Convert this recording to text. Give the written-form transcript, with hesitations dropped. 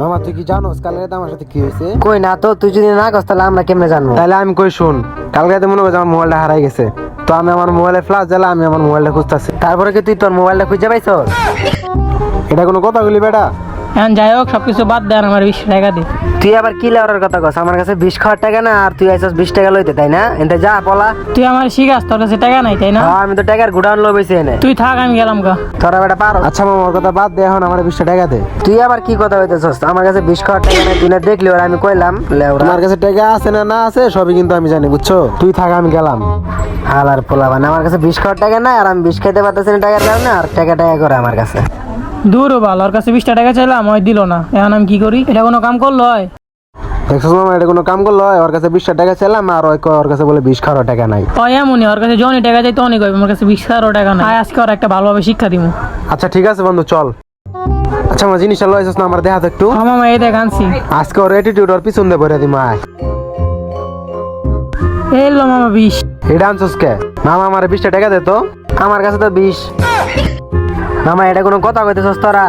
মামা তুই কি জানোস কালকে রাতে আমার সাথে কি হয়েছে? কই না তো, তুই যদি না কস তাহলে আমরা কেমনে জানবো? তাহলে আমি কই শুন, কালকে রাতে মনে করছি আমার মোবাইলটা হারাই গেছে। তো আমি আমার মোবাইলে ফ্ল্যাশ জ্বালা আমি আমার মোবাইলটা খুঁজতেছি। তারপরে কি তুই তোর মোবাইলটা খুঁজে পাইছস? এটা কোনো কথা বলি বেটা? এখন যাই হোক সবকিছু বাদ দেন, আমার 20 টাকা দে। তুই আবার কি লেওয়ার কথা কস? আমার কাছে 20 খাওয়ার টাকা না, আর তুই আইছস 20 টাকা লইতে, তাই না? এনতে যা পলা। তুই আমার শিখাস, তোর কাছে টাকা নাই তাই না? হ্যাঁ, আমি তো টাকার গুডাউন লইছি এনে। তুই থাক, আমি গেলাম গা। তোরা বেটা পারো। আচ্ছা মামা ওর কথা বাদ দে, এখন আমার 20 টাকা দে। তুই আবার কি কথা হইতেছস? আমার কাছে 20 খাওয়ার টাকা নাই, তুই না দেখলি ওরা, আমি কইলাম লেওরা। তোমার কাছে টাকা আছে না না আছে সবই কিন্তু আমি জানি, বুঝছো? তুই থাক আমি গেলাম। হালার পোলাবান, আমার কাছে 20 খাওয়ার টাকা নাই, আর আমি 20 খাইতে পারতেছি না টাকার কারণে, আর টাকা করে আমার কাছে। দূর বাল, ওর কাছে 20 টাকা চাইলাম, ওই দিল না। এখন আমি কি করি? এটা কোনো কাম করলো হয়? দেখছো মামা, এটা কোনো কাম করলো? ওর কাছে 20 টাকা চাইলাম আর ওর কাছে বলে 20 খাওয়ার টাকা নাই। ওই এমনই, ওর কাছে যখনই টাকা চাই তখনই কইবে আমার কাছে 20 টাকা নাই। আজকে ওর একটা ভালোভাবে শিক্ষা দিব। আচ্ছা ঠিক আছে বন্ধু, চল। আচ্ছা আমার জিনিসটা লইছস না, আমার দেখা তো একটু। হ্যাঁ মামা, এই দেখ আনছি। আজকে ওর অ্যাটিটিউড ওর পিছন দিয়ে ভরে দিম। আয় এই লো মামা 20। এটা আনছস কে? মামা আমার 20 টাকা দে তো। আমার কাছে তো 20। মামা এটা কোনো কথা কইতেছস তোরা?